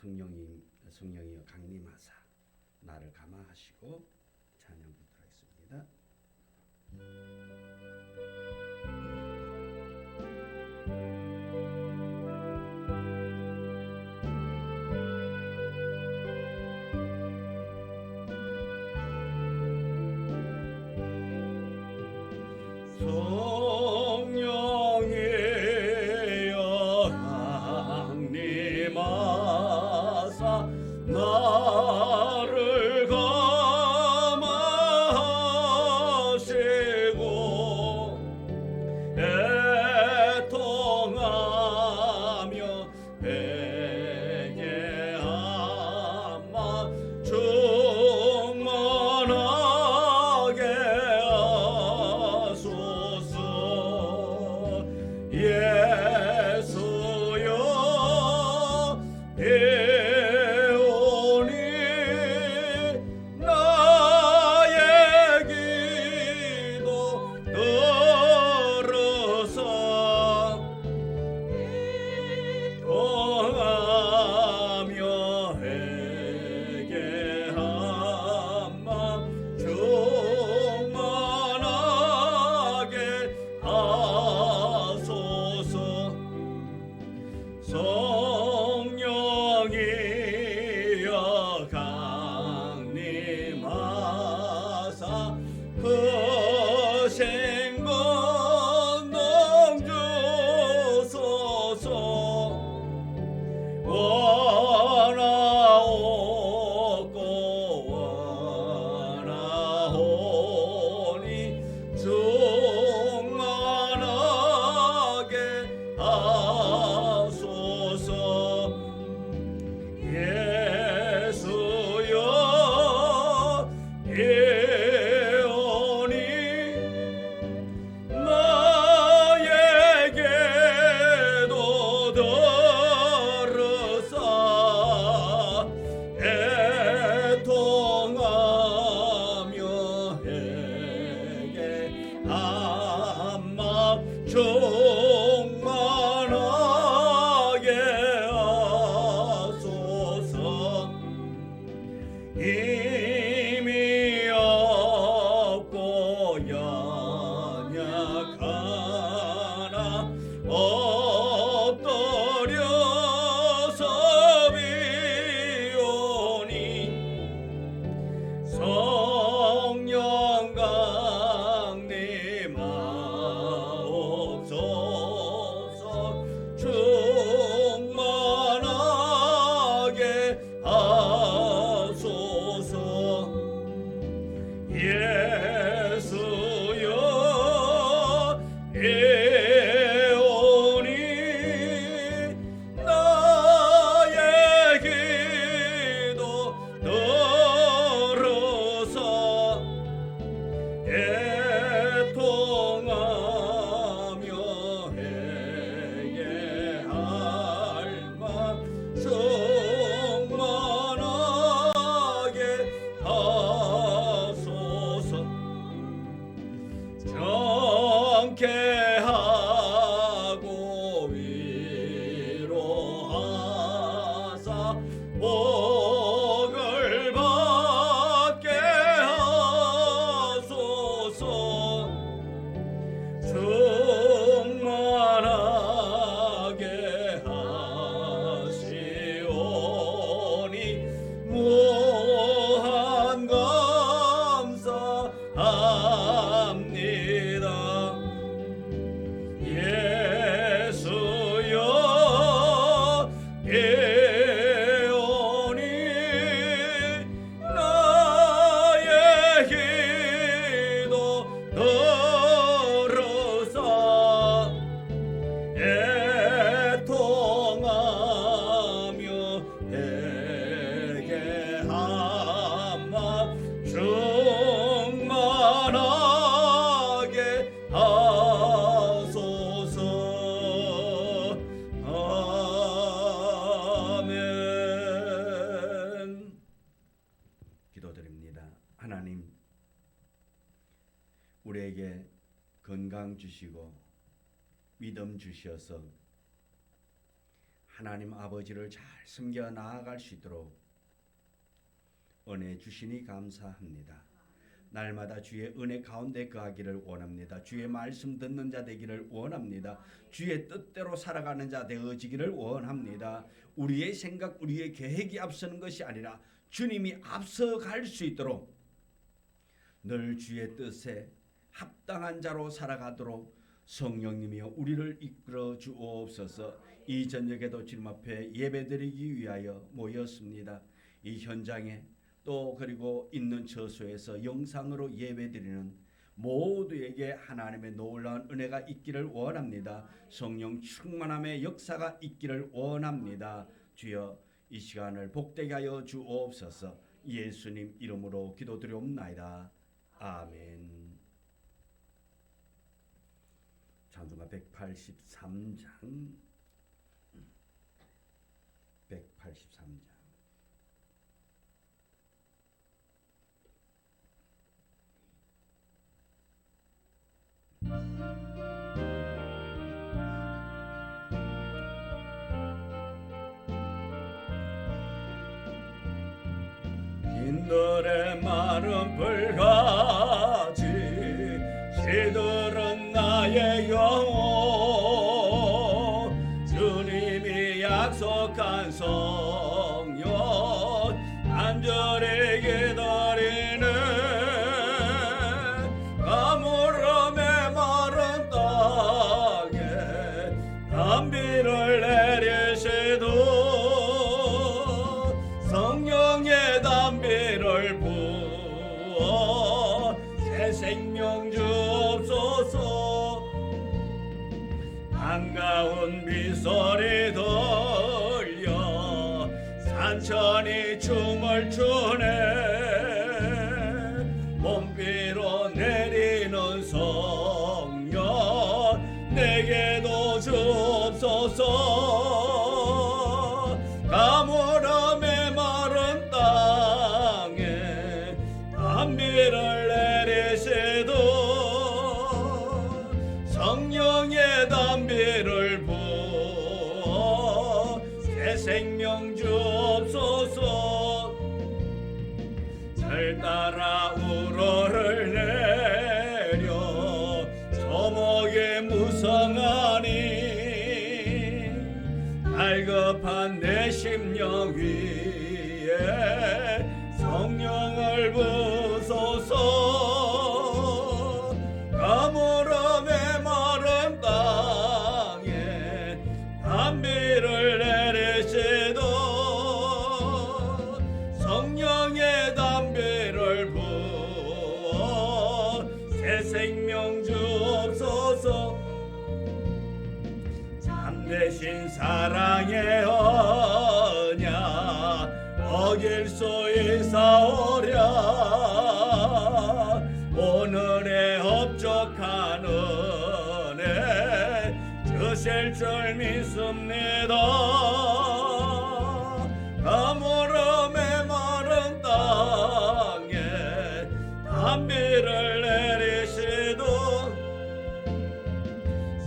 성령이여 강림하사 나를 감화하시고 찬양 부르도록 하겠습니다. 성령이여 강림하사 나를 감화하시고 애통하며 회개하마 충만하게 하소서. 예수여 배우니 나의 기도 들으사 통하며 회개한 맘 충만하게 하소서. 성령이여 강림하사 크신 권능 주소서. 원하옵고 원하오니 충만하게 하소서. 예수여 배우니 나의 기도 들으사 애통하며 회개한 맘 충만하게 하소서. 힘이 없고 연약하나 엎드려서 비오니 성령 강림하옵소서. 충만하게 하소서. 예수여 배우니 나의 기도 들으사 애통하며 회개할 맘 충만하게 하소서. 정케하고 위로하사 복을 받게 하소서. 충만하게 하시오니 무한 감사합니다. 예수여 배우니 나의 기도 들으사 애통하며 회개한 맘 충만하게 하소서. 아멘. 기도드립니다. 하나님, 우리에게 건강 주시고 믿음 주셔서 하나님 아버지를 잘 섬겨 나아갈 수 있도록 은혜 주시니 감사합니다. 날마다 주의 은혜 가운데 거하기를 원합니다. 주의 말씀 듣는 자 되기를 원합니다. 주의 뜻대로 살아가는 자 되어지기를 원합니다. 우리의 생각, 우리의 계획이 앞서는 것이 아니라 주님이 앞서갈 수 있도록 늘 주의 뜻에 합당한 자로 살아가도록 성령님이여 우리를 이끌어 주옵소서. 이 저녁에도 주님 앞에 예배드리기 위하여 모였습니다. 이 현장에 또 그리고 있는 처소에서 영상으로 예배드리는 모두에게 하나님의 놀라운 은혜가 있기를 원합니다. 성령 충만함의 역사가 있기를 원합니다. 주여 이 시간을 복되게 하여 주옵소서. 예수님 이름으로 기도드리옵나이다. 아멘. 찬송가 183장 183장 인들의 마른 불같이 시들은 나의 영혼 주님이 약속한 성령 간절히 기다리네 가물어 메마른 땅에 단비를 내리시도 성령의 담비를 부어 새 생명 주옵소서. 한가운 미소리 들려 산천이 춤을 추네 몸비로 내리는 성령 내게도 주옵소서. 가물어 메마른 땅에 단비를 내리시도 성령의 단비를 부어 새 생명 주옵소서. 절 따라 우러를 내려 소목의 무성하니 갈급한 내 심령 위에 성령을 부소서. 가물어 메마른 땅에 단비를 내리시도 성령의 단비를 부어 새 생명 주옵소서. 참되신 사랑의 언약 어길 수 있사오랴 오늘의 업적한 은혜 주실 줄 믿습니다. 가물어 메마른 땅에 단비를 내리시도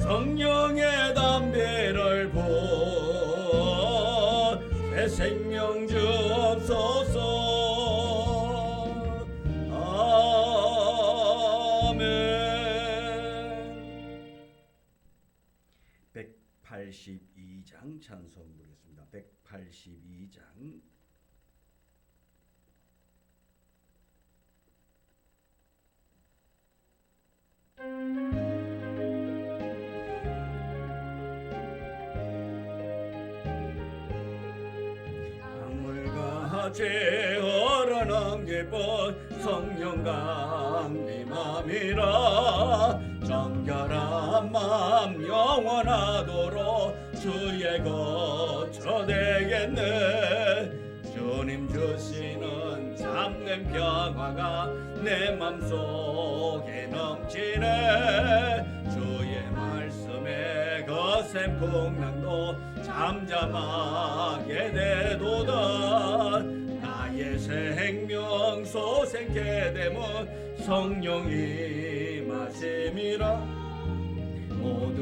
성령의 담비를 부어 새 생명 주옵소서. 아멘. 182장 찬송 부르겠습니다. 182장 강물같이 흐르는 기쁜 성령 감리맘이라 정결한 맘 영원하도록 주의 거처 되겠네. 주님 주시는 참된 평화가 내 맘속에 넘치네. 주의 말씀에 거센 풍랑도 잠잠하게 되도다. 나의 생명 소생케 되면 성령이 마심이라 모두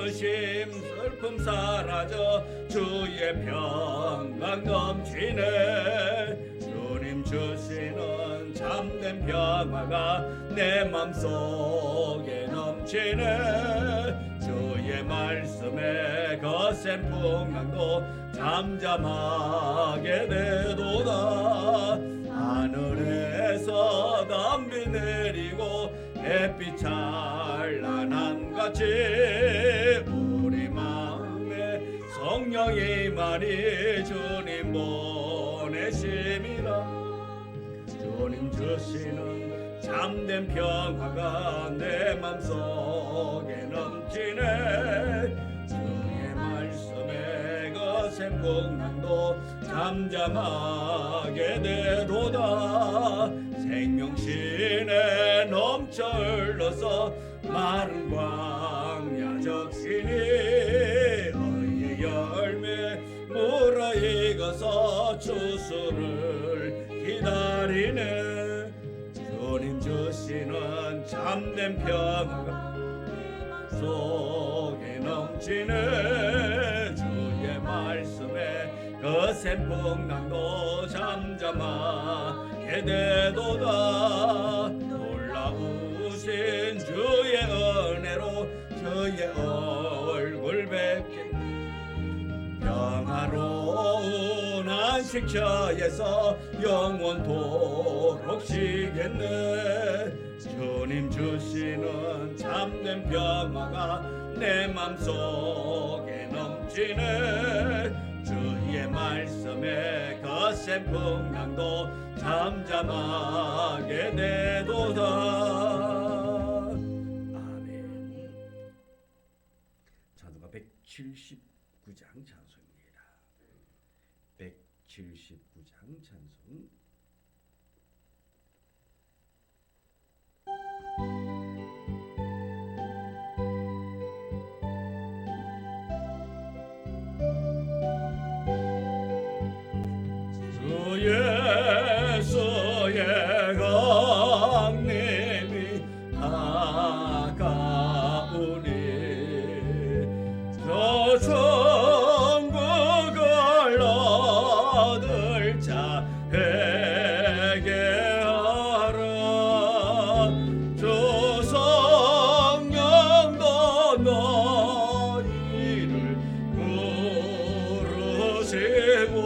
의심 슬픔 사라져 주의 평강 넘치네. 주님 주시는 참된 평화가 내 맘속에 넘치네. 주의 말씀에 거센 풍랑도 잠잠하게 되도다. 하늘에서 담비 내리고 햇빛 찬란함같이 우리 마음에 성령이 많이 주님 보내심이라. 주님 주시는 참된 평화가 내 맘속에 넘치네. 주의 말씀에 거센 풍랑도 잠잠하게 되도다. 생명신에 넘쳐 흘러서 마른 광야 적시니 의의 열매 물어 익어서 추수를 기다리네. 주님 주시는 참된 평화가 속에 넘치네. 주의 말씀에 거센 풍랑도 잠잠하게 되도다. 놀라우신 주의 은혜로 주의 얼굴 뵙겠네. 평화로운 안식처에서 영원토록 쉬겠네. 주님 주시는 참된 평화가 내 맘속에 넘치네. 주의 말씀에 거센 풍랑도 잠잠하게 되도다. 아멘. 찬송가 179장 찬송입니다. 179장 찬송. 예수의 강림이 가까우니 저 천국을 얻을 자에게 하라. 주 성령도 너희를 부르시고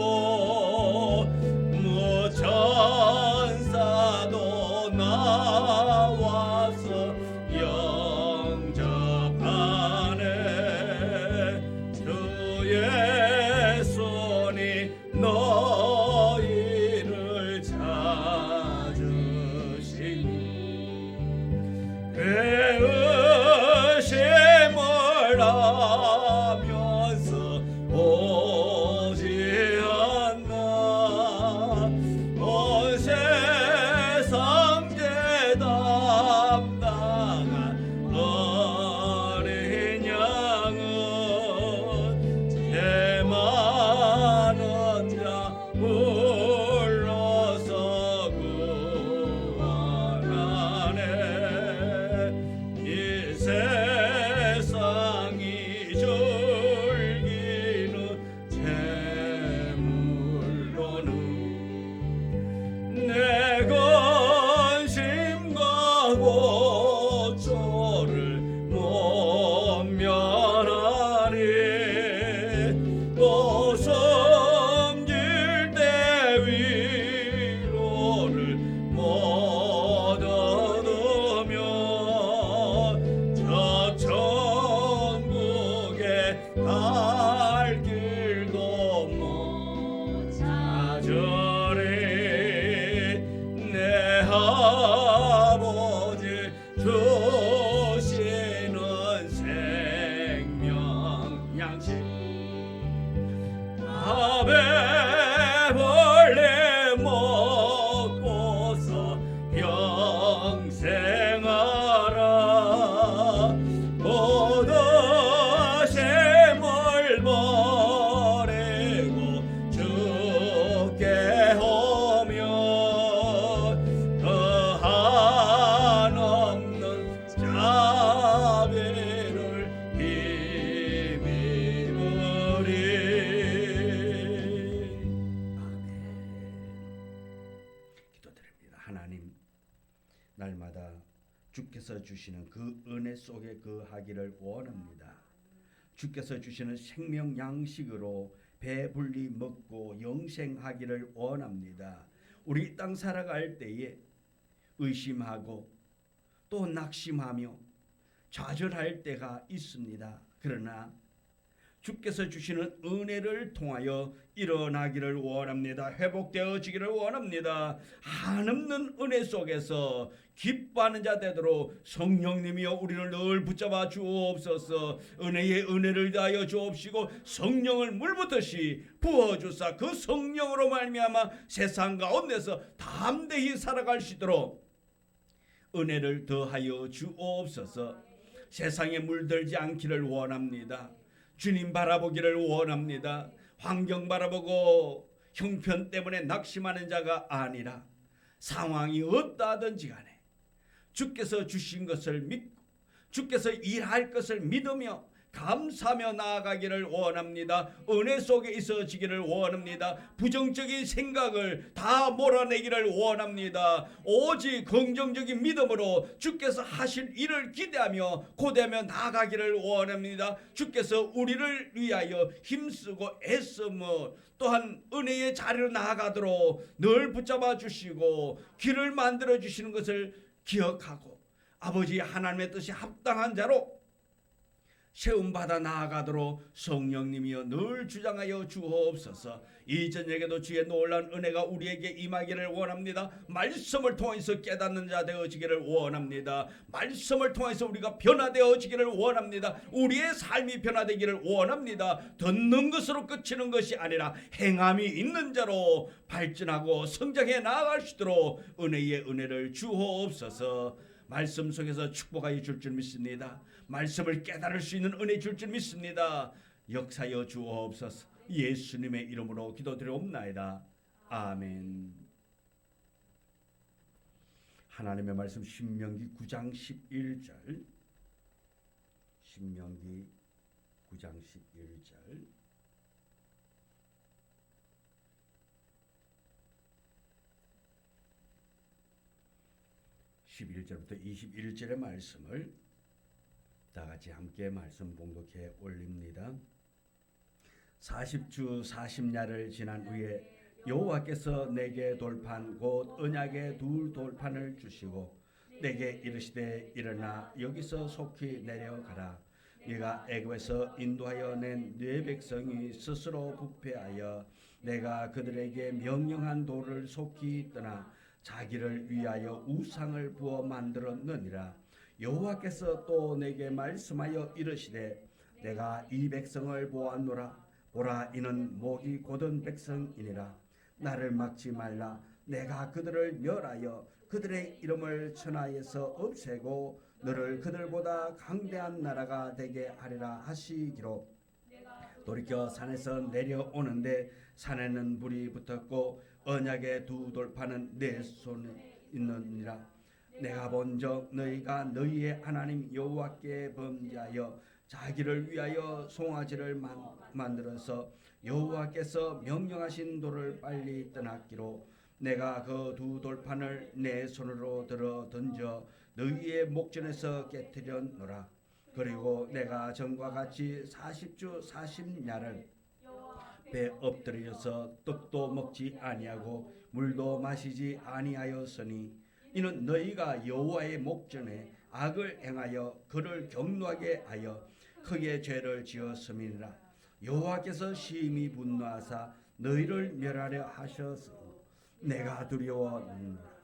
천사도 나와서 영접하네. 주의 손이 너희를 찾으시니 의심을 하면서 오지 않나. 세상제 담당한 어린 양은 개 많은 자 불러서 구원하네. 이 세상이 즐기는 재물로는 내 근심과 고초를 못 면하니 또 섬길 때 위로를 못 얻으며 저 천국에 갈 길도 못 찾으리. 내 아버지 주시는 생명 양식 밥에 벌레 먹고서 영생하라. 모두 셈을 버리고 주께 날마다 주께서 주시는 그 은혜 속에 거하기를 원합니다. 주께서 주시는 생명 양식으로 배불리 먹고 영생하기를 원합니다. 우리 땅 살아갈 때에 의심하고 또 낙심하며 좌절할 때가 있습니다. 그러나 주께서 주시는 은혜를 통하여 일어나기를 원합니다. 회복되어지기를 원합니다. 한없는 은혜 속에서 기뻐하는 자 되도록 성령님이여 우리를 늘 붙잡아 주옵소서. 은혜의 은혜를 다하여 주옵시고 성령을 물붓듯이 부어주사 그 성령으로 말미암아 세상 가운데서 담대히 살아갈 수 있도록 은혜를 더하여 주옵소서. 세상에 물들지 않기를 원합니다. 주님 바라보기를 원합니다. 환경 바라보고 형편 때문에 낙심하는 자가 아니라 상황이 어떠하든지 간에 주께서 주신 것을 믿고 주께서 일할 것을 믿으며 감사하며 나아가기를 원합니다. 은혜 속에 있어지기를 원합니다. 부정적인 생각을 다 몰아내기를 원합니다. 오직 긍정적인 믿음으로 주께서 하실 일을 기대하며 고대하며 나아가기를 원합니다. 주께서 우리를 위하여 힘쓰고 애쓰며 또한 은혜의 자리로 나아가도록 늘 붙잡아 주시고 길을 만들어 주시는 것을 기억하고 아버지 하나님의 뜻이 합당한 자로 세움받아 나아가도록 성령님이여 늘 주장하여 주옵소서. 이 저녁에도 주의 놀라운 은혜가 우리에게 임하기를 원합니다. 말씀을 통해서 깨닫는 자 되어지기를 원합니다. 말씀을 통해서 우리가 변화되어지기를 원합니다. 우리의 삶이 변화되기를 원합니다. 듣는 것으로 그치는 것이 아니라 행함이 있는 자로 발전하고 성장해 나아갈 수 있도록 은혜의 은혜를 주옵소서. 말씀 속에서 축복하여 줄 줄 믿습니다. 말씀을 깨달을 수 있는 은혜 줄 줄 믿습니다. 역사여 주옵소서. 예수님의 이름으로 기도드리옵나이다. 아멘. 하나님의 말씀 신명기 9장 11절 신명기 9장 11절 11절부터 21절의 말씀을 다 같이 함께 말씀 봉독해 올립니다. 40주 40야를 지난 후에 여호와께서 내게 돌판 곧 언약의 둘 돌판을 주시고 내게 이르시되 일어나 여기서 속히 내려가라. 네가 애굽에서 인도하여 낸 네 백성이 스스로 부패하여 내가 그들에게 명령한 돌을 속히 떠나 자기를 위하여 우상을 부어 만들었느니라. 여호와께서 또 내게 말씀하여 이르시되 내가 이 백성을 보았노라. 보라 이는 목이 곧은 백성이니라. 나를 막지 말라. 내가 그들을 멸하여 그들의 이름을 천하에서 없애고 너를 그들보다 강대한 나라가 되게 하리라 하시기로 돌이켜 산에서 내려오는데 산에는 불이 붙었고 언약의 두 돌판은 내 손에 있느니라. 내가 본적 너희가 너희의 하나님 여호와께 범죄하여 자기를 위하여 송아지를 만들어서 여호와께서 명령하신 돌을 빨리 떠났기로 내가 그 두 돌판을 내 손으로 들어 던져 너희의 목전에서 깨뜨렸노라. 그리고 내가 전과 같이 40주 40야를 배 엎드려서 떡도 먹지 아니하고 물도 마시지 아니하였으니 이는 너희가 여호와의 목전에 악을 행하여 그를 경노하게 하여 크게 죄를 지었음이니라. 여호와께서 심히 분노하사 너희를 멸하려 하셔서 내가 두려워하노라.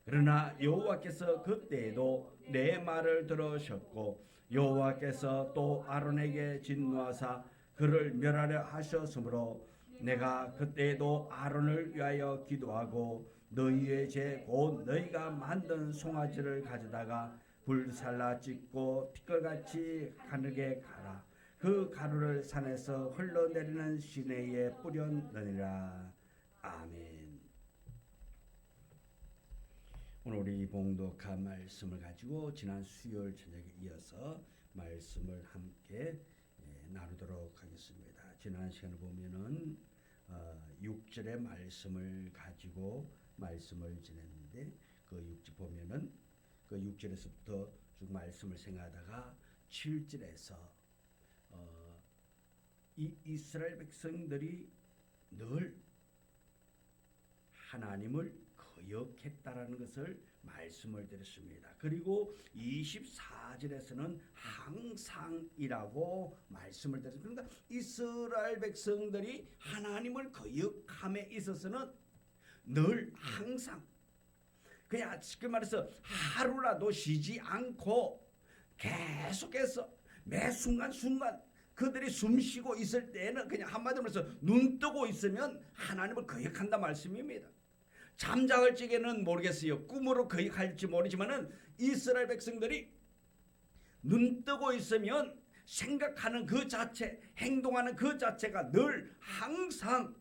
그러나 여호와께서 그때에도 내 말을 들으셨고 여호와께서 또 아론에게 진노하사 그를 멸하려 하셨으므로 내가 그때에도 아론을 위하여 기도하고 너희의 죄 곧 너희가 만든 송아지를 가져다가 불살라 찢고 피끌같이 가늘게 갈아 그 가루를 산에서 흘러내리는 시내에 뿌렸느니라. 아멘. 오늘 우리 봉독한 말씀을 가지고 지난 수요일 저녁에 이어서 말씀을 함께 나누도록 하겠습니다. 지난 시간에 보면은 6절의 말씀을 가지고 말씀을 지냈는데 그 6절 보면은 그 6절에서부터 쭉 말씀을 생각하다가 7절에서 이 이스라엘 백성들이 늘 하나님을 거역했다라는 것을 말씀을 드렸습니다. 그리고 24절에서는 항상이라고 말씀을 드렸습니다. 그러니까 이스라엘 백성들이 하나님을 거역함에 있어서는 늘 항상 그냥 쉽게 말해서 하루라도 쉬지 않고 계속해서 매 순간순간 그들이 숨쉬고 있을 때에는 그냥 한마디로 말해서 눈 뜨고 있으면 하나님을 거역한다 말씀입니다. 잠자할 적에는 모르겠어요. 꿈으로 거역할지 모르지만은 이스라엘 백성들이 눈 뜨고 있으면 생각하는 그 자체, 행동하는 그 자체가 늘 항상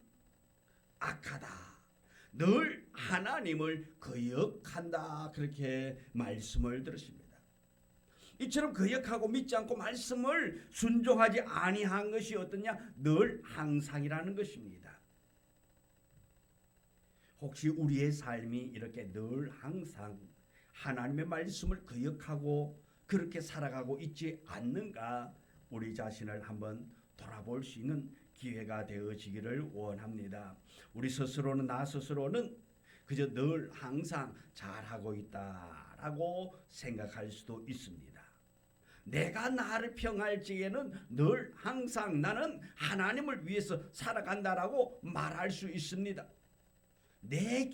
악하다. 늘 하나님을 거역한다. 그렇게 말씀을 들었습니다. 이처럼 거역하고 믿지 않고 말씀을 순종하지 아니한 것이 어떠냐? 늘 항상이라는 것입니다. 혹시 우리의 삶이 이렇게 늘 항상 하나님의 말씀을 거역하고 그렇게 살아가고 있지 않는가? 우리 자신을 한번 돌아볼 수 있는 기회가 되어지기를 원합니다. 우리 스스로는 나 스스로는 그저 늘 항상 잘하고 있다라고 생각할 수도 있습니다. 내가 나를 평할 적에는 늘 항상 나는 하나님을 위해서 살아간다라고 말할 수 있습니다. 내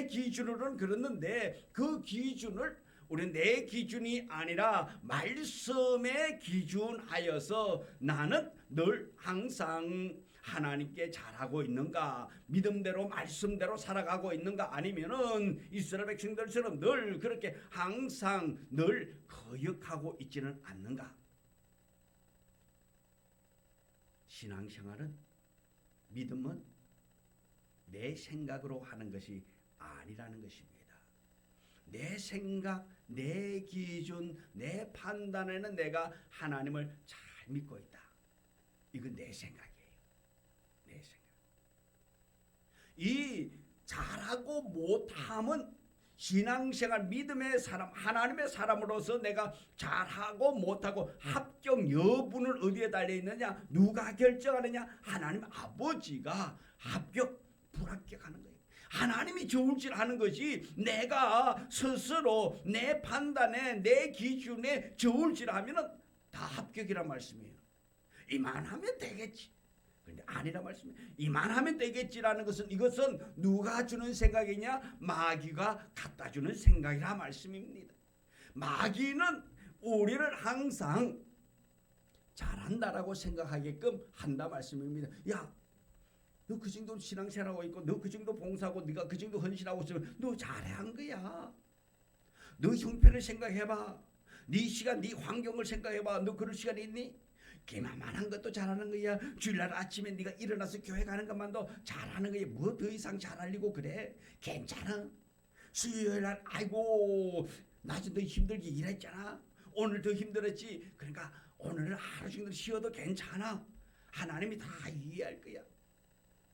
기준으로는 그랬는데 그 기준을 우리는 내 기준이 아니라 말씀에 기준하여서 나는 늘 항상 하나님께 잘하고 있는가, 믿음대로 말씀대로 살아가고 있는가, 아니면은 이스라엘 백성들처럼 늘 그렇게 항상 늘 거역하고 있지는 않는가. 신앙생활은, 믿음은 내 생각으로 하는 것이 아니라는 것입니다. 내 생각, 내 기준, 내 판단에는 내가 하나님을 잘 믿고 있다. 이건 내 생각이에요. 내 생각. 이 잘하고 못함은 신앙생활 믿음의 사람, 하나님의 사람으로서 내가 잘하고 못하고 합격 여부는 어디에 달려 있느냐? 누가 결정하느냐? 하나님 아버지가 합격, 불합격하는 거예요. 하나님이 좋은 줄 하는 것이 내가 스스로 내 판단에 내 기준에 좋은 줄 하면은 다 합격이란 말씀이에요. 이만하면 되겠지. 그런데 아니라 말씀이에요. 이만하면 되겠지라는 것은 이것은 누가 주는 생각이냐? 마귀가 갖다 주는 생각이라 말씀입니다. 마귀는 우리를 항상 잘한다라고 생각하게끔 한다 말씀입니다. 야, 너 그 정도 신앙생활하고 있고 너 그 정도 봉사하고 네가 그 정도 헌신하고 있으면 너 잘한 거야. 너 형편을 생각해봐. 네 시간, 네 환경을 생각해봐. 너 그럴 시간이 있니? 기만한 것도 잘하는 거야. 주일날 아침에 네가 일어나서 교회 가는 것만도 잘하는 거야. 뭐 더 이상 잘하려고 그래? 괜찮아. 수요일날 아이고 낮에 더 힘들게 일했잖아. 오늘 더 힘들었지. 그러니까 오늘은 하루 정도 쉬어도 괜찮아. 하나님이 다 이해할 거야.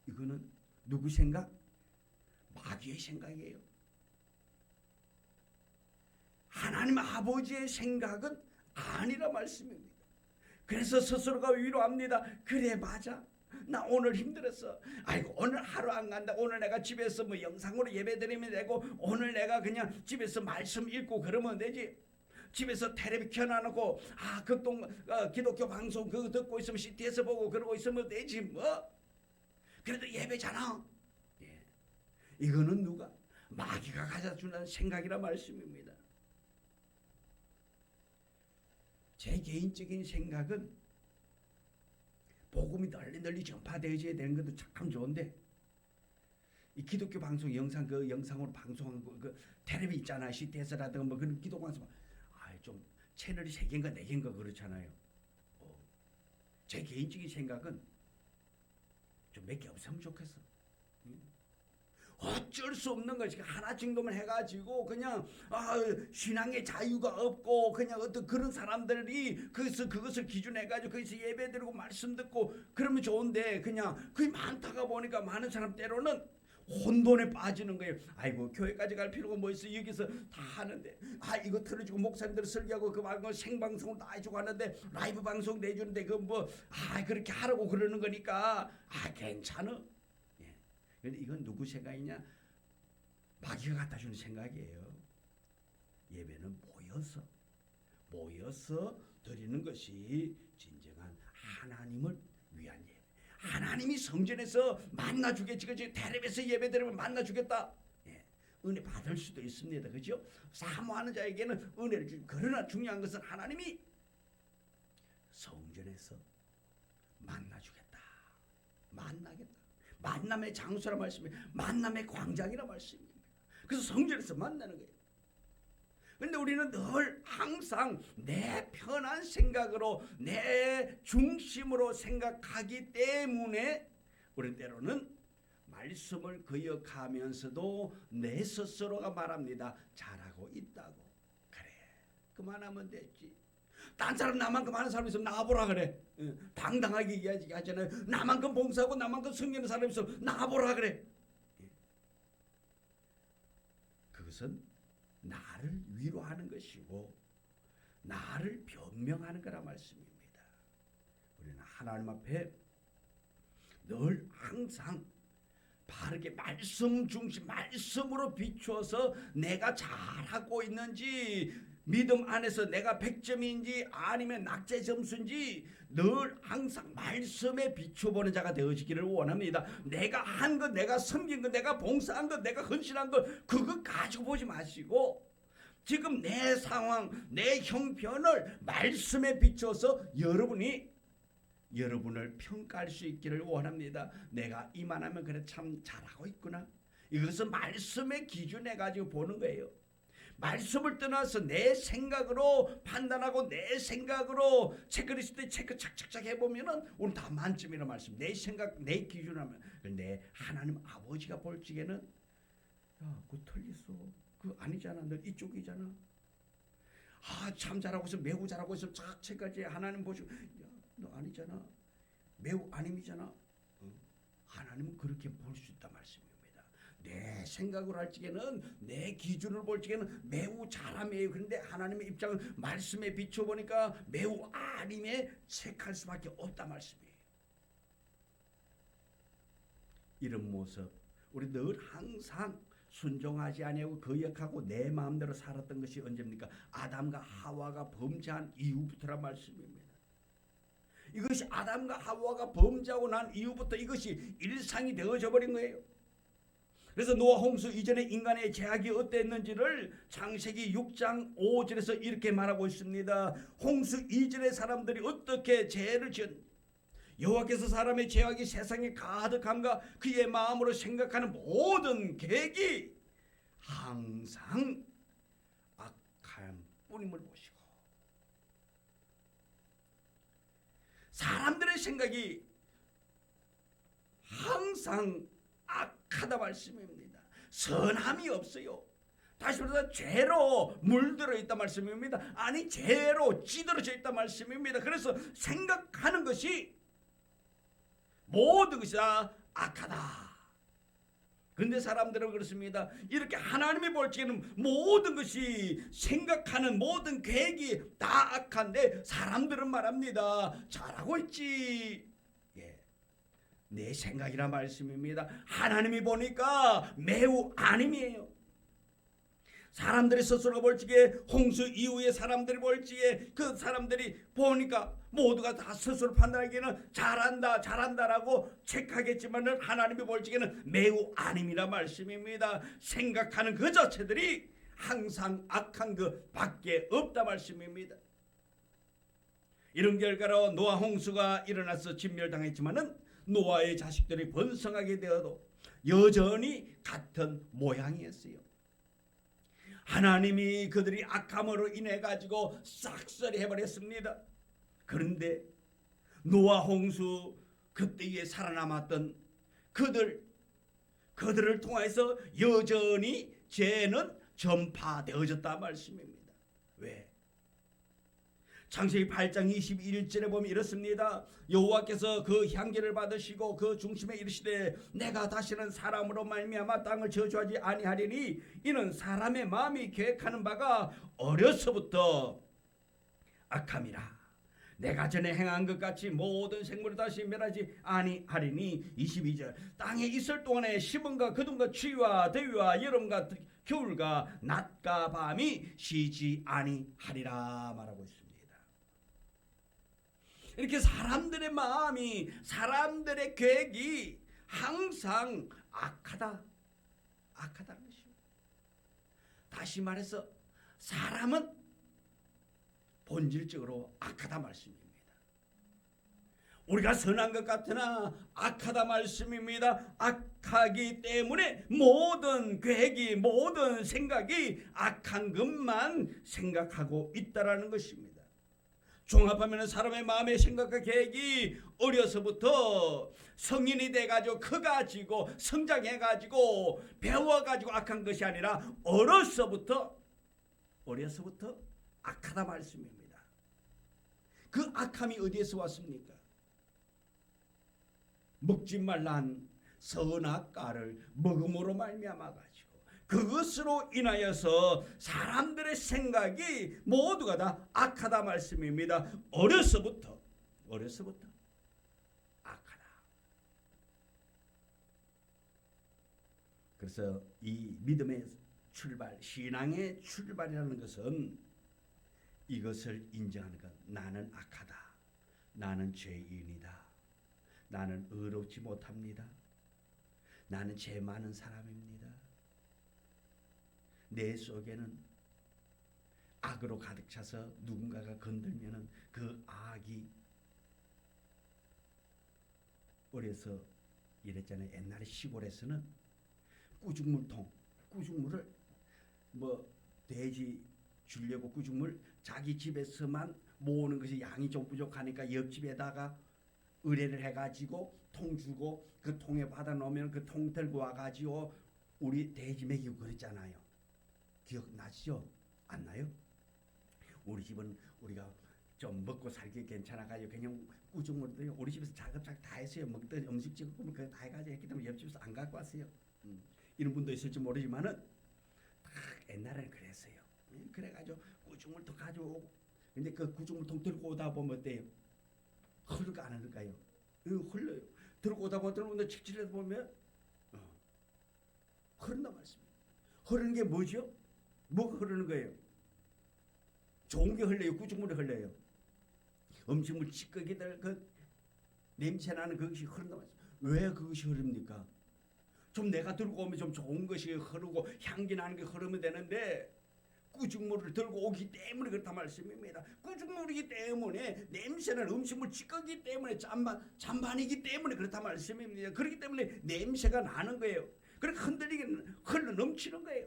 이거는 누구 생각? 마귀의 생각이에요. 하나님 아버지의 생각은 아니라 말씀입니다. 그래서 스스로가 위로합니다. 그래 맞아. 나 오늘 힘들었어. 아이고 오늘 하루 안 간다. 오늘 내가 집에서 뭐 영상으로 예배드리면 되고 오늘 내가 그냥 집에서 말씀 읽고 그러면 되지. 집에서 텔레비 켜놔놓고 기독교 방송 그거 듣고 있으면 CT에서 보고 그러고 있으면 되지 뭐. 그래도 예배잖아. 예. 이거는 누가? 마귀가 가져주는 생각이라 말씀입니다. 제 개인적인 생각은 복음이 널리 전파되어져야 되는 것도 참 좋은데 이 기독교 방송 영상 그 영상으로 방송한 그 텔레비 있잖아. CTS라든가 뭐 그런 기독 방송 좀 채널이 3개인가 4개인가 그렇잖아요. 제 개인적인 생각은 좀 몇 개 없으면 좋겠어. 어쩔 수 없는 것이 하나 정도만 해가지고 그냥 신앙의 자유가 없고 그냥 어떤 그런 사람들이 그것을 기준해가지고 거기서 예배드리고 말씀 듣고 그러면 좋은데 그냥 그게 많다가 보니까 많은 사람 때로는 혼돈에 빠지는 거예요. 아이고 교회까지 갈 필요가 뭐 있어. 여기서 다 하는데 이거 틀어주고 목사님들 설교하고 그 말고 생방송을 다 해주고 하는데 라이브 방송 내주는데 그 뭐 그렇게 하라고 그러는 거니까 괜찮아. 예. 근데 이건 누구 생각이냐? 마귀가 갖다 주는 생각이에요. 예배는 모여서 드리는 것이 진정한 하나님을 위한 예배. 하나님이 성전에서 만나주겠지, 그죠? 텔레비에서 예배 드리면 만나주겠다. 예. 은혜 받을 수도 있습니다, 그죠? 사모하는 자에게는 은혜를 주고, 그러나 중요한 것은 하나님이 성전에서 만나주겠다, 만나겠다. 만남의 장소라 말씀이, 만남의 광장이라 말씀입니다. 그래서 성전에서 만나는 거예요. 근데 우리는 늘 항상 내 편한 생각으로 내 중심으로 생각하기 때문에 우리는 때로는 말씀을 거역하면서도 내 스스로가 말합니다. 잘하고 있다고. 그래, 그만하면 됐지. 딴 사람 나만큼 하는 사람 있으면 나보라 그래. 당당하게 얘기하잖아요. 나만큼 봉사하고 나만큼 섬기는 사람 있으면 나보라 그래. 그것은 나를 위로하는 것이고 나를 변명하는 거라 말씀입니다. 우리는 하나님 앞에 늘 항상 바르게 말씀 중심, 말씀으로 비추어서 내가 잘하고 있는지, 믿음 안에서 내가 100점인지 아니면 낙제 점수인지 늘 항상 말씀에 비춰보는 자가 되어지기를 원합니다. 내가 한 것, 내가 섬긴 것, 내가 봉사한 것, 내가 헌신한 것, 그거 가지고 보지 마시고 지금 내 상황, 내 형편을 말씀에 비춰서 여러분을 평가할 수 있기를 원합니다. 내가 이만하면 그래 참 잘하고 있구나. 이것은 말씀의 기준에 가지고 보는 거예요. 말씀을 떠나서 내 생각으로 판단하고 내 생각으로 체크리스트에 체크 착착착 해보면은 오늘 다 만점이라 말씀. 내 생각, 내 기준으로 하면. 근데 하나님 아버지가 볼 적에는 야, 그거 틀렸어. 그거 아니잖아. 너 이쪽이잖아. 참 잘하고 있어. 매우 잘하고 있어. 착착까지 하나님 보시고 야, 너 아니잖아. 매우 아님이잖아. 하나님은 그렇게 볼 수 있단 말씀입니다. 내 생각으로 할 적에는 내 기준을 볼 적에는 매우 잘함이에요. 그런데 하나님의 입장은 말씀에 비춰보니까 매우 아님에 체크할 수밖에 없다 말씀이에요. 이런 모습 우리 늘 항상 순종하지 아니하고 거역하고 내 마음대로 살았던 것이 언제입니까? 아담과 하와가 범죄한 이후부터란 말씀입니다. 이것이 아담과 하와가 범죄하고 난 이후부터 이것이 일상이 되어져 버린 거예요. 그래서 노아 홍수 이전에 인간의 죄악이 어땠는지를 창세기 6장 5절에서 이렇게 말하고 있습니다. 홍수 이전의 사람들이 어떻게 죄를 지었는지, 여호와께서 사람의 죄악이 세상에 가득함과 그의 마음으로 생각하는 모든 계획이 항상 악한 뿐임을 보시고, 사람들의 생각이 항상 악하다 말씀입니다. 선함이 없어요. 다시 말해서 죄로 물들어 있다 말씀입니다. 아니 죄로 찌들어져 있다 말씀입니다. 그래서 생각하는 것이 모든 것이 다 악하다. 그런데 사람들은 그렇습니다. 이렇게 하나님이 볼 적에는 모든 것이 생각하는 모든 계획이 다 악한데 사람들은 말합니다. 잘하고 있지. 내 생각이라 말씀입니다. 하나님이 보니까 매우 아님이에요. 사람들이 스스로 볼 적에, 홍수 이후에 사람들이 볼 적에 그 사람들이 보니까 모두가 다 스스로 판단하기에는 잘한다라고 체크하겠지만 하나님이 볼 적에는 매우 아님이라 말씀입니다. 생각하는 그 자체들이 항상 악한 것 밖에 없다 말씀입니다. 이런 결과로 노아 홍수가 일어나서 진멸당했지만은 노아의 자식들이 번성하게 되어도 여전히 같은 모양이었어요. 하나님이 그들이 악함으로 인해 가지고 싹쓸이 해버렸습니다. 그런데 노아 홍수 그때에 살아남았던 그들을 통해서 여전히 죄는 전파되어졌다 말씀입니다. 왜? 창세기 8장 21절에 보면 이렇습니다. 여호와께서 그 향기를 받으시고 그 중심에 이르시되 내가 다시는 사람으로 말미암아 땅을 저주하지 아니하리니 이는 사람의 마음이 계획하는 바가 어려서부터 악함이라. 내가 전에 행한 것 같이 모든 생물을 다시 멸하지 아니하리니 22절 땅에 있을 동안에 심음과 거둠과 추위와 더위와 여름과 겨울과 낮과 밤이 쉬지 아니하리라 말하고 있습니다. 이렇게 사람들의 마음이, 사람들의 계획이 항상 악하다는 것입니다. 다시 말해서 사람은 본질적으로 악하다 말씀입니다. 우리가 선한 것 같으나 악하다 말씀입니다. 악하기 때문에 모든 계획이, 모든 생각이 악한 것만 생각하고 있다라는 것입니다. 종합하면 사람의 마음의 생각과 계획이 어려서부터 성인이 돼가지고 커가지고 성장해가지고 배워가지고 악한 것이 아니라 어려서부터 악하다 말씀입니다. 그 악함이 어디에서 왔습니까? 먹지 말란 선악과를 먹음으로 말미암아 가지고 그것으로 인하여서 사람들의 생각이 모두가 다 악하다 말씀입니다. 어려서부터 악하다. 그래서 이 믿음의 출발, 신앙의 출발이라는 것은 이것을 인정하는 것. 나는 악하다. 나는 죄인이다. 나는 의롭지 못합니다. 나는 죄 많은 사람입니다. 내 속에는 악으로 가득 차서 누군가가 건들면은 그 악이 어려서 이랬잖아요. 옛날에 시골에서는 꾸중물을 뭐 돼지 주려고 꾸중물 자기 집에서만 모으는 것이 양이 좀 부족하니까 옆집에다가 의뢰를 해가지고 통 주고 그 통에 받아 놓으면 그 통 들고 와가지고 우리 돼지 먹이고 그랬잖아요. 기억나시죠? 안 나요? 우리 집은 우리가 좀 먹고 살기 괜찮아가지고 그냥 꾸중물도 우리 집에서 자급자급 다 했어요. 먹던 음식 찍고 그거 다 해가지고 했기 때문에 옆집에서 안 갖고 왔어요. 이런 분도 있을지 모르지만은 다 옛날에는 그랬어요. 그래가지고 꾸중물도 가져오고 근데 그 꾸중물통 들고 오다 보면 어때요? 흐를까 안 흐를까요? 흘러요. 들고 오다 보면 칙칙해서 보면 흐른단 말씀입니다. 흐르는 게 뭐죠? 뭐가 흐르는 거예요? 좋은 게 흘러요? 꾸중물이 흘러요? 음식물 찌꺼기들 그 냄새나는 그것이 흐른단 말씀입니다. 왜 그것이 흐릅니까? 좀 내가 들고 오면 좀 좋은 것이 흐르고 향기 나는 게 흐르면 되는데 꾸중물을 들고 오기 때문에 그렇단 말씀입니다. 꾸중물이기 때문에 냄새는 음식물 찌꺼기 때문에 잔반이기 때문에 그렇단 말씀입니다. 그렇기 때문에 냄새가 나는 거예요. 그렇게 흔들리게 흘러 넘치는 거예요.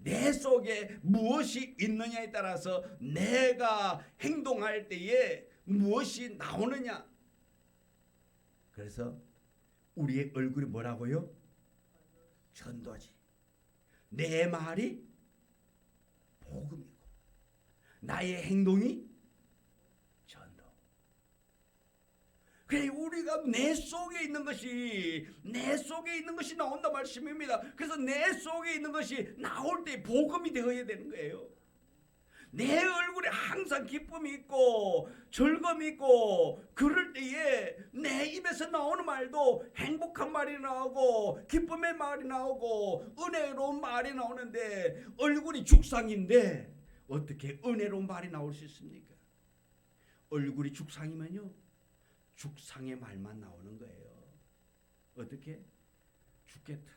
내 속에 무엇이 있느냐에 따라서 내가 행동할 때에 무엇이 나오느냐. 그래서 우리의 얼굴이 뭐라고요? 전도지. 내 말이 복음이고 나의 행동이 전도. 그래 우리가 내 속에 있는 것이 나온다 말씀입니다. 그래서 내 속에 있는 것이 나올 때 복음이 되어야 되는 거예요. 내 얼굴에 항상 기쁨이 있고 즐거움이 있고 그럴 때에 내 입에서 나오는 말도 행복한 말이 나오고 기쁨의 말이 나오고 은혜로운 말이 나오는데 얼굴이 죽상인데 어떻게 은혜로운 말이 나올 수 있습니까? 얼굴이 죽상이면요 죽상의 말만 나오는 거예요. 어떻게? 죽겠다.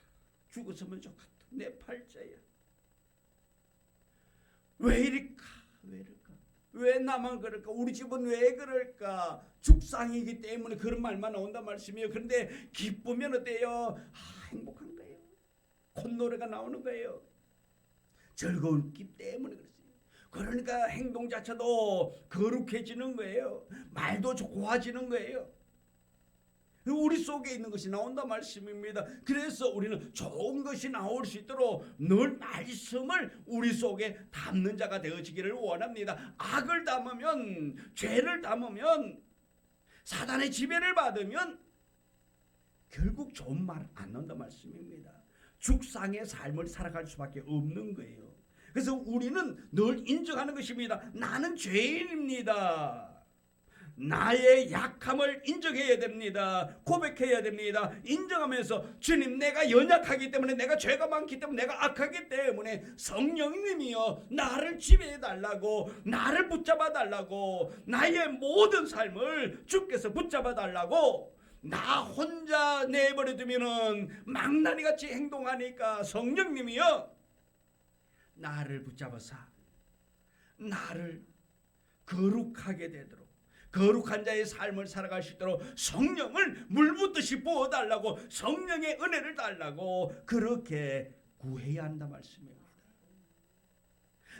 죽었으면 좋겠다. 내 팔자야. 왜 이럴까? 왜 나만 그럴까? 우리 집은 왜 그럴까? 죽상이기 때문에 그런 말만 나온단 말씀이에요. 그런데 기쁘면 어때요? 행복한 거예요. 콧노래가 나오는 거예요. 즐거웠기 때문에 그렇습니다. 그러니까 행동 자체도 거룩해지는 거예요. 말도 좋아지는 거예요. 우리 속에 있는 것이 나온다 말씀입니다. 그래서 우리는 좋은 것이 나올 수 있도록 늘 말씀을 우리 속에 담는 자가 되어지기를 원합니다. 악을 담으면, 죄를 담으면, 사단의 지배를 받으면 결국 좋은 말 안 나온다 말씀입니다. 죽상의 삶을 살아갈 수밖에 없는 거예요. 그래서 우리는 늘 인정하는 것입니다. 나는 죄인입니다. 나의 약함을 인정해야 됩니다. 고백해야 됩니다. 인정하면서 주님, 내가 연약하기 때문에, 내가 죄가 많기 때문에, 내가 악하기 때문에 성령님이여 나를 지배해 달라고, 나를 붙잡아 달라고, 나의 모든 삶을 주께서 붙잡아 달라고. 나 혼자 내버려 두면은 망나니 같이 행동하니까 성령님이여 나를 붙잡아서 나를 거룩하게 되도록, 거룩한 자의 삶을 살아갈 수 있도록 성령을 물붓듯이 부어달라고, 성령의 은혜를 달라고 그렇게 구해야 한다 말씀입니다.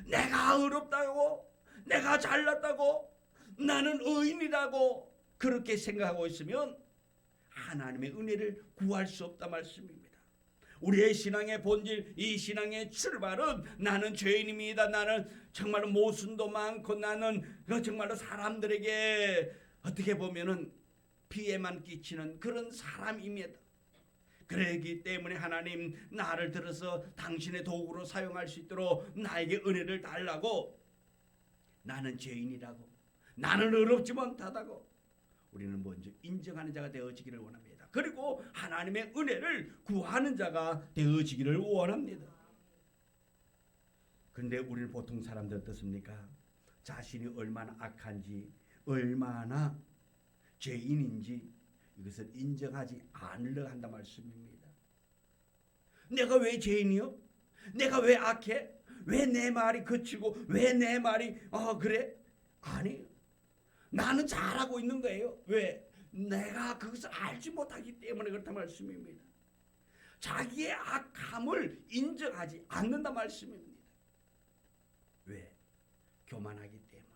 내가 어렵다고, 내가 잘났다고, 나는 의인이라고 그렇게 생각하고 있으면 하나님의 은혜를 구할 수 없다 말씀입니다. 우리의 신앙의 본질, 이 신앙의 출발은 나는 죄인입니다. 나는 정말로 모순도 많고, 나는 정말로 사람들에게 어떻게 보면은 피해만 끼치는 그런 사람입니다. 그러기 때문에 하나님, 나를 들어서 당신의 도구로 사용할 수 있도록 나에게 은혜를 달라고, 나는 죄인이라고, 나는 어렵지 못하다고 우리는 먼저 인정하는 자가 되어지기를 원합니다. 그리고 하나님의 은혜를 구하는 자가 되어지기를 원합니다. 그런데 우리는 보통 사람들 어떻습니까? 자신이 얼마나 악한지, 얼마나 죄인인지 이것을 인정하지 않으려 한다 말씀입니다. 내가 왜 죄인이요? 내가 왜 악해? 왜 내 말이 거치고, 왜 내 말이 그래? 아니, 나는 잘하고 있는 거예요. 왜? 내가 그것을 알지 못하기 때문에 그렇다 말씀입니다. 자기의 악함을 인정하지 않는다 말씀입니다. 왜? 교만하기 때문에.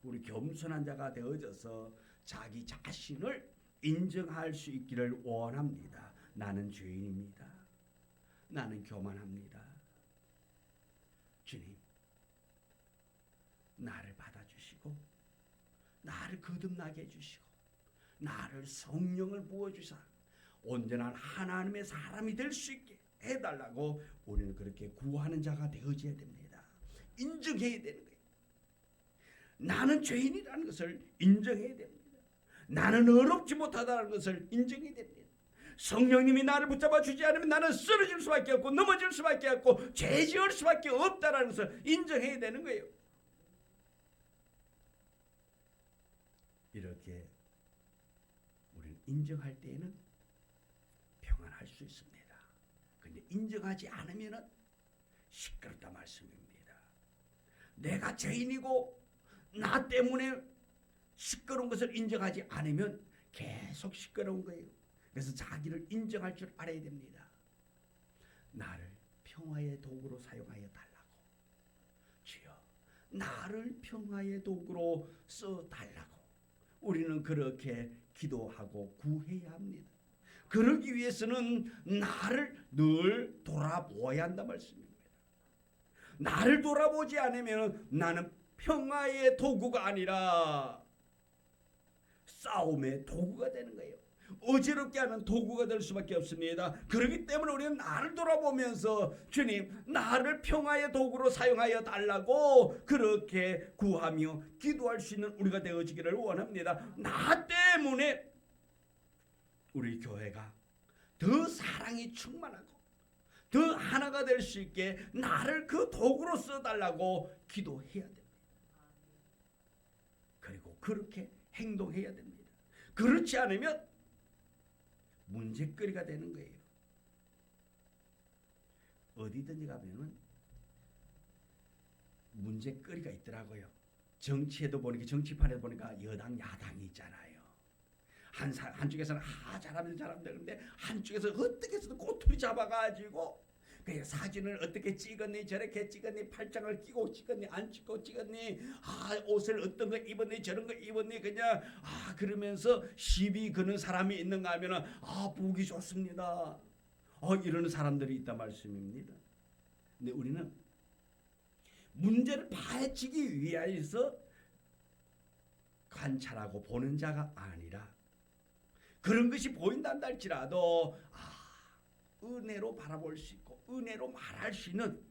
우리 겸손한 자가 되어져서 자기 자신을 인정할 수 있기를 원합니다. 나는 죄인입니다. 나는 교만합니다. 주님, 나를 받아주시고 나를 거듭나게 해주시고 나를 성령을 부어주사 온전한 하나님의 사람이 될 수 있게 해달라고 우리는 그렇게 구하는 자가 되어져야 됩니다. 인정해야 되는 거예요. 나는 죄인이라는 것을 인정해야 됩니다. 나는 어렵지 못하다는 것을 인정해야 됩니다. 성령님이 나를 붙잡아 주지 않으면 나는 쓰러질 수밖에 없고, 넘어질 수밖에 없고, 죄 지을 수밖에 없다는 것을 인정해야 되는 거예요. 이렇게 우리는 인정할 때에는 평안할 수 있습니다. 그런데 인정하지 않으면 시끄럽다 말씀입니다. 내가 죄인이고 나 때문에 시끄러운 것을 인정하지 않으면 계속 시끄러운 거예요. 그래서 자기를 인정할 줄 알아야 됩니다. 나를 평화의 도구로 사용하여 달라고. 주여, 나를 평화의 도구로 써 달라고. 우리는 그렇게 기도하고 구해야 합니다. 그러기 위해서는 나를 늘 돌아보아야 한다 말씀입니다. 나를 돌아보지 않으면 나는 평화의 도구가 아니라 싸움의 도구가 되는 거예요. 어지럽게 하는 도구가 될 수밖에 없습니다. 그렇기 때문에 우리는 나를 돌아보면서 주님, 나를 평화의 도구로 사용하여 달라고 그렇게 구하며 기도할 수 있는 우리가 되어지기를 원합니다. 나 때문에 우리 교회가 더 사랑이 충만하고 더 하나가 될 수 있게 나를 그 도구로 써달라고 기도해야 됩니다. 그리고 그렇게 행동해야 됩니다. 그렇지 않으면 문제거리가 되는 거예요. 어디든지 가면은 문제거리가 있더라고요. 정치에도 보니까, 정치판에도 보니까 여당 야당이 있잖아요. 한쪽에서는 잘하면 그런데 한쪽에서 어떻게 해서든 꼬투리 잡아가지고 그 사진을 어떻게 찍었니, 저렇게 찍었니, 팔짱을 끼고 찍었니, 안 찍고 찍었니, 옷을 어떤 거 입었니, 저런 거 입었니, 그냥 그러면서 시비 거는 사람이 있는가 하면은 보기 좋습니다. 이러는 사람들이 있다 말씀입니다. 근데 우리는 문제를 파헤치기 위하여서 관찰하고 보는 자가 아니라 그런 것이 보인단다 할지라도 은혜로 바라볼 수 있고 은혜로 말할 수 있는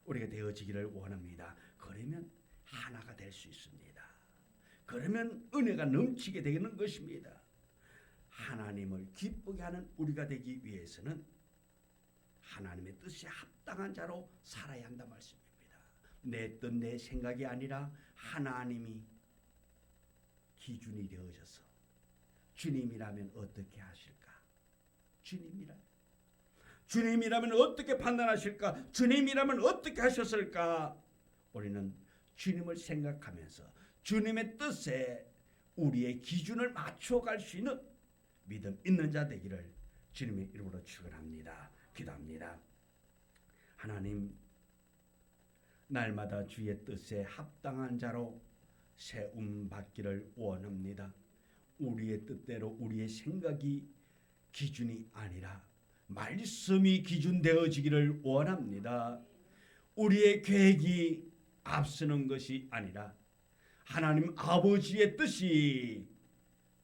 우리가 되어지기를 원합니다. 그러면 하나가 될 수 있습니다. 그러면 은혜가 넘치게 되는 것입니다. 하나님을 기쁘게 하는 우리가 되기 위해서는 하나님의 뜻에 합당한 자로 살아야 한다 말씀입니다. 내 뜻, 내 생각이 아니라 하나님이 기준이 되어져서 주님이라면 어떻게 하실까? 주님이라면 어떻게 판단하실까? 주님이라면 어떻게 하셨을까? 우리는 주님을 생각하면서 주님의 뜻에 우리의 기준을 맞춰갈 수 있는 믿음 있는 자 되기를 주님의 이름으로 축원합니다. 기도합니다. 하나님, 날마다 주의 뜻에 합당한 자로 세움 받기를 원합니다. 우리의 뜻대로 우리의 생각이 기준이 아니라 말씀이 기준 되어지기를 원합니다. 우리의 계획이 앞서는 것이 아니라 하나님 아버지의 뜻이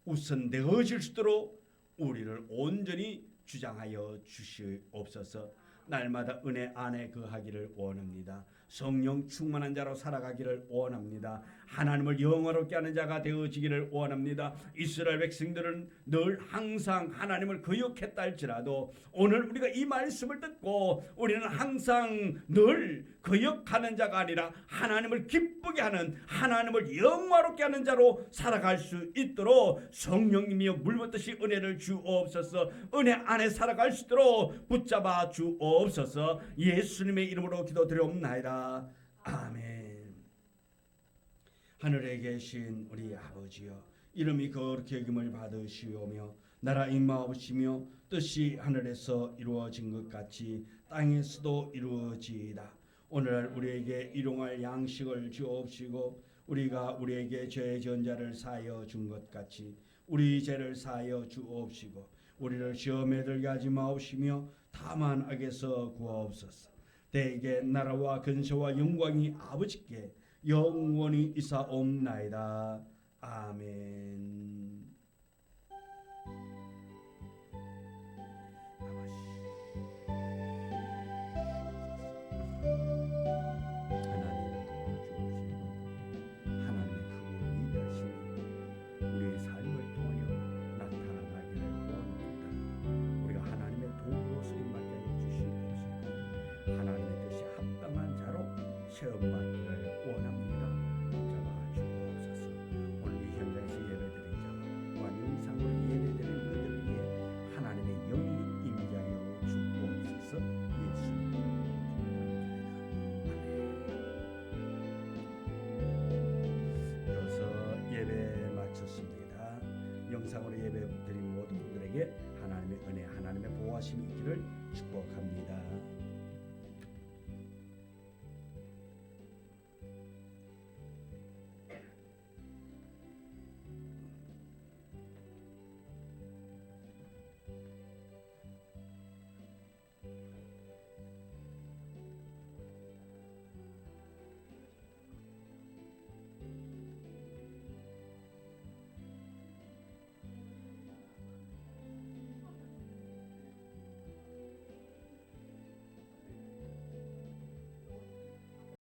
우선 되어질 수 있도록 우리를 온전히 주장하여 주시옵소서. 날마다 은혜 안에 거하기를 원합니다. 성령 충만한 자로 살아가기를 원합니다. 하나님을 영화롭게 하는 자가 되어지기를 원합니다. 이스라엘 백성들은 늘 항상 하나님을 거역했다 할지라도 오늘 우리가 이 말씀을 듣고 우리는 항상 늘 거역하는 자가 아니라 하나님을 기쁘게 하는, 하나님을 영화롭게 하는 자로 살아갈 수 있도록 성령님이여 물붓듯이 은혜를 주옵소서. 은혜 안에 살아갈 수 있도록 붙잡아 주옵소서. 예수님의 이름으로 기도드리옵나이다. 아멘. 하늘에 계신 우리 아버지여, 이름이 거룩히 여김을 받으시오며 나라 임하옵시며 뜻이 하늘에서 이루어진 것 같이 땅에서도 이루어지이다. 오늘날 우리에게 일용할 양식을 주옵시고 우리가 우리에게 죄 지은 자를 사하여 준 것 같이 우리 죄를 사하여 주옵시고 우리를 시험에 들게 하지 마옵시며 다만 악에서 구하옵소서. 대개 나라와 근세와 영광이 아버지께 영원히 있사옵나이다. 아멘. 체험받기를 원합니다. 붙잡아 주옵소서. 오늘 이 현장에서 예배드린 자와 또한 영상으로 예배드린 그들 위해 하나님의 영이 임재하여 주옵소서. 예수님 아멘. 이어서 예배 마쳤습니다. 영상으로 예배드린 모든 분들에게 하나님의 은혜, 하나님의 보호하심이 있기를 축복합니다.